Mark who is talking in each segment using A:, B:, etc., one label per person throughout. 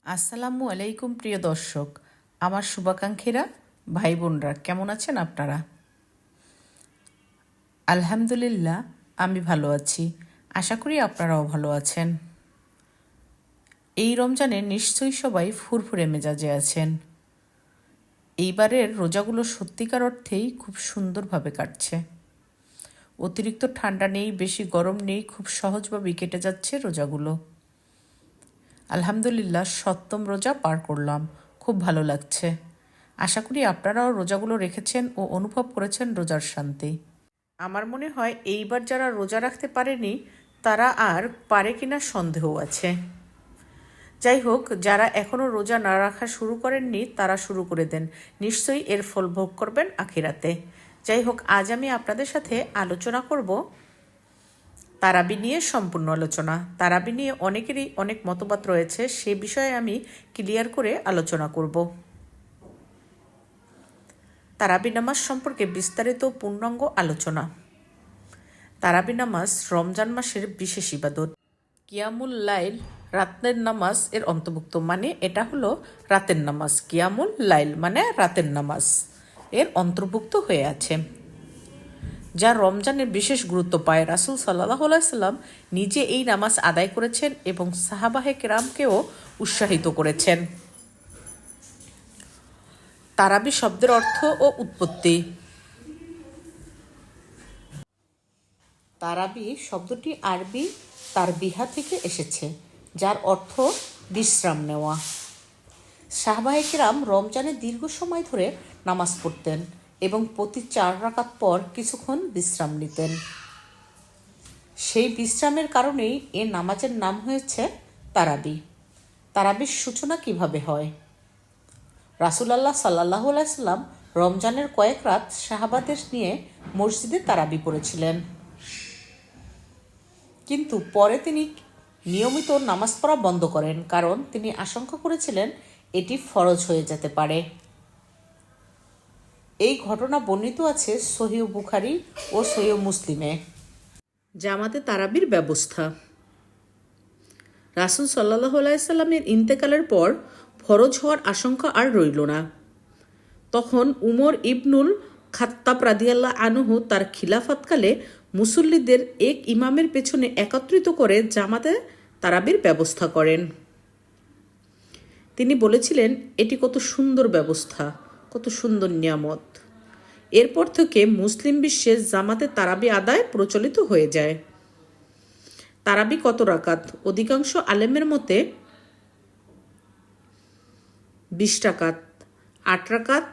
A: আসসালামু আলাইকুম প্রিয় দর্শক, আমার শুভাকাঙ্ক্ষীরা, ভাই বোনরা, কেমন আছেন আপনারা? আলহামদুলিল্লাহ, আমি ভালো আছি। আশা করি আপনারাও ভালো আছেন। এই রমজানে নিশ্চয়ই সবাই ফুরফুরে মেজাজে আছেন। এইবারের রোজাগুলো সত্যিকার অর্থেই খুব সুন্দরভাবে কাটছে। অতিরিক্ত ঠান্ডা নেই, বেশি গরম নেই, খুব সহজভাবেই কেটে যাচ্ছে রোজাগুলো। আলহামদুলিল্লাহ, সপ্তম রোজা পার করলাম, খুব ভালো লাগছে। আশা করি আপনারাও রোজাগুলো রেখেছেন ও অনুভব করেছেন রোজার শান্তি। আমার মনে হয় এইবার যারা রোজা রাখতে পারেনি তারা আর পারে কিনা সন্দেহ আছে। যাই হোক, যারা এখনও রোজা না রাখা শুরু করেননি তারা শুরু করে দেন, নিশ্চয়ই এর ফল ভোগ করবেন আখিরাতে। যাই হোক, আজ আমি আপনাদের সাথে আলোচনা করব তারাবি নিয়ে। সম্পূর্ণ আলোচনা। তারাবি নিয়ে অনেকেরই অনেক মতবাদ রয়েছে, সে বিষয়ে আমি ক্লিয়ার করে আলোচনা করব। তারাবি নামাজ সম্পর্কে বিস্তারিত পূর্ণাঙ্গ আলোচনা। তারাবি নামাজ রমজান মাসের বিশেষ ইবাদত। কিয়ামুল লাইল রাতের নামাজ এর অন্তর্ভুক্ত, মানে এটা হলো রাতের নামাজ। কিয়ামুল লাইল মানে রাতের নামাজ এর অন্তর্ভুক্ত হয়ে আছে, যা রমজানের বিশেষ গুরুত্ব পায়। রাসূল সাল্লাল্লাহু আলাইহি সাল্লাম নিজে এই নামাজ আদায় করেছেন এবং সাহাবায়ে কেরামকেও উৎসাহিত করেছেন। তারাবি শব্দের অর্থ ও উৎপত্তি। তারাবি শব্দটি আরবি তারবিহা থেকে এসেছে, যার অর্থ বিশ্রাম নেওয়া। সাহাবায়ে কেরাম রমজানে দীর্ঘ সময় ধরে নামাজ পড়তেন এবং প্রতি 4 রাকাত পর কিছুক্ষণ বিশ্রাম নিতেন। সেই বিশ্রামের কারণেই এ নামাজের নাম হয়েছে তারাবি। তারাবির সূচনা কিভাবে হয়? রাসূলুল্লাহ সাল্লাল্লাহু আলাইহি সাল্লাম রমজানের কয়েক রাত সাহাবাদের নিয়ে মসজিদে তারাবি পড়েছিলেন, কিন্তু পরে তিনি নিয়মিত নামাজ পড়া বন্ধ করেন, কারণ তিনি আশঙ্কা করেছিলেন এটি ফরজ হয়ে যেতে পারে। এই ঘটনা বর্ণিত আছে সহিহ বুখারী ও সহিহ মুসলিমে। জামাতে তারাবির ব্যবস্থা। রাসূল সাল্লাল্লাহু আলাইহি সাল্লামের ইন্তেকালের পর ফরজ হওয়ার আশঙ্কা আর রইল না। তখন উমর ইবনুল খাত্তাব রাদিয়াল্লাহু আনহু তার খিলাফতকালে মুসল্লিদের এক ইমামের পেছনে একত্রিত করে জামাতে তারাবির ব্যবস্থা করেন। তিনি বলেছিলেন, এটি কত সুন্দর ব্যবস্থা, কত সুন্দর নিয়ামত। এরপর থেকে মুসলিম বিশ্বে জামাতে তারাবি আদায় প্রচলিত হয়ে যায়। তারাবি কত রাকাত? অধিকাংশ আলেমের মতে 20 রাকাত, 8 রাকাত,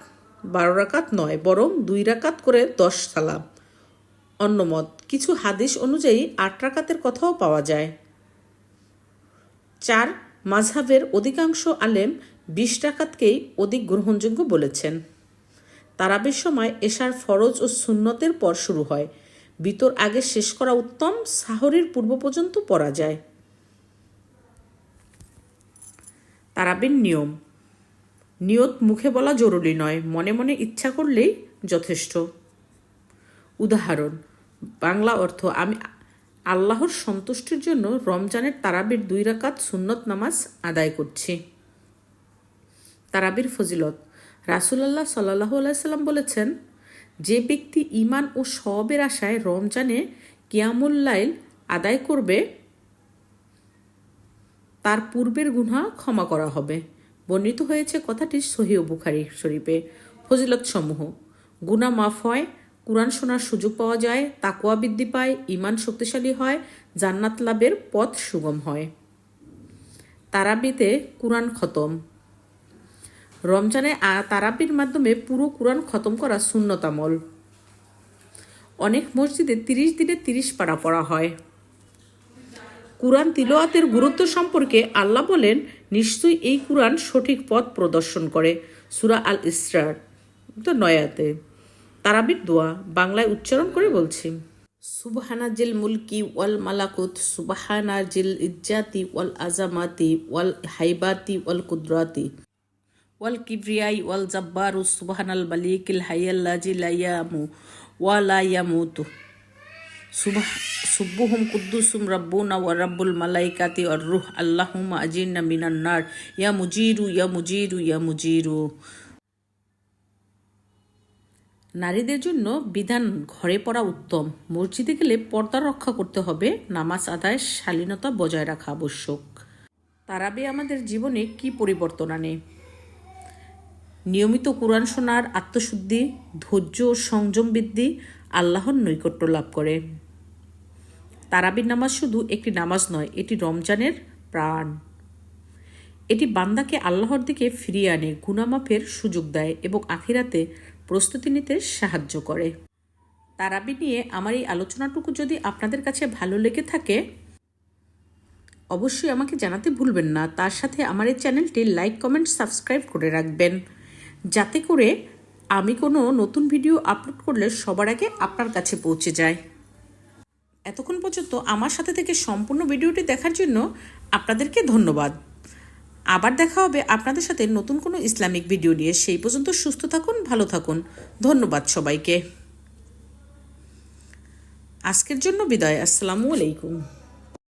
A: 12 রাকাত নয়, বরং 2 রাকাত করে 10 সালাম। অন্য মত, কিছু হাদিস অনুযায়ী 8 রাকাতের কথাও পাওয়া যায়। 4 মাযহাবের অধিকাংশ আলেম 20 রাকাতকেই অধিক গ্রহণযোগ্য বলেছেন। তারাবির সময় এশার ফরজ ও সুন্নতের পর শুরু হয়। বিতর আগে শেষ করা উত্তম, সাহরির পূর্ব পর্যন্ত পড়া যায়। তারাবির নিয়ম। নিয়ত মুখে বলা জরুরি নয়, মনে মনে ইচ্ছা করলেই যথেষ্ট। উদাহরণ, বাংলা অর্থ, আমি আল্লাহর সন্তুষ্টির জন্য রমজানের তারাবির 2 রাকাত সুন্নত নামাজ আদায় করছি। তারাবির ফজিলত। রাসূলুল্লাহ সাল্লাল্লাহু আলাইহি সাল্লাম বলেছেন, যে ব্যক্তি ঈমান ও সওয়াবের আশায় রমজানে কিয়ামুল লাইল আদায় করবে তার পূর্বের গুনাহ ক্ষমা করা হবে। বর্ণিত হয়েছে কথাটি সহিহ বুখারী শরীফে। ফজিলত সমূহ: গুনাহ মাফ হয়, কুরআন শোনার সুযোগ পাওয়া যায়, তাকওয়া বৃদ্ধি পায়, ঈমান শক্তিশালী হয়, জান্নাত লাভের পথ সুগম হয়। তারাবিতে কুরআন খতম। রমজানে তারাবির মাধ্যমে পুরো কুরআন খতম করা সুন্নত আমল। অনেক মসজিদে 30 দিনে 30 পারা পড়া হয়। কুরআন তিলাওয়াতের গুরুত্ব সম্পর্কে আল্লাহ বলেন, নিশ্চয়ই এই কুরআন সঠিক পথ প্রদর্শন করে। সূরা আল ইসরার 9 আয়াতে। তারাবির দোয়া বাংলায় উচ্চারণ করে বলছি। সুবহানাজিল মুলকি ওয়াল মালাকুত, সুবহানাজিল ইজ্জাতি ওয়াল আজামাতি ওয়াল হাইবাতি ওয়াল কুদরাতি ওয়াল কিবরিয়াই ওয়াল জাব্বারু, সুবহানাল মালিকিল হাইয়াল্লাযী লা ইয়ামু ওয়া লা ইয়ামুতু, সুব্বুহুম কুদ্দুসুম রাব্বুনা ওয়া রাব্বুল মালাইকাতি ওয়ার রূহ আল্লাহুম্মা আজিরনা মিনান নার ইয়া মুজিরু ইয়া মুজিরু ইয়া মুজিরু। নারীদের জন্য বিধান ঘরে পড়া উত্তম, মসজিদে গেলে পর্দা রক্ষা করতে হবে, নামাজ আদায়ের শালীনতা বজায় রাখা আবশ্যক। তারাবি আমাদের জীবনে কি পরিবর্তন আনে? নিয়মিত কোরআন শোনার আত্মশুদ্ধি, ধৈর্য ও সংযম বৃদ্ধি, আল্লাহর নৈকট্য লাভ করে। তারাবির নামাজ শুধু একটি নামাজ নয়, এটি রমজানের প্রাণ। এটি বান্দাকে আল্লাহর দিকে ফিরিয়ে আনে, গুনামাফের সুযোগ দেয় এবং আখিরাতে প্রস্তুতি নিতে সাহায্য করে। তারাবি নিয়ে আমার এই আলোচনাটুকু যদি আপনাদের কাছে ভালো লেগে থাকে অবশ্যই আমাকে জানাতে ভুলবেন না। তার সাথে আমার এই চ্যানেলটি লাইক, কমেন্ট, সাবস্ক্রাইব করে রাখবেন, যাতে করে আমি কোনো নতুন ভিডিও আপলোড করলে সবার আগে আপনার কাছে পৌঁছে যায়। এতক্ষণ পর্যন্ত আমার সাথে থেকে সম্পূর্ণ ভিডিওটি দেখার জন্য আপনাদেরকে ধন্যবাদ। আবার দেখা হবে আপনাদের সাথে নতুন কোনো ইসলামিক ভিডিও নিয়ে। সেই পর্যন্ত সুস্থ থাকুন, ভালো থাকুন। ধন্যবাদ সবাইকে। আজকের জন্য বিদায়। আসসালামু আলাইকুম।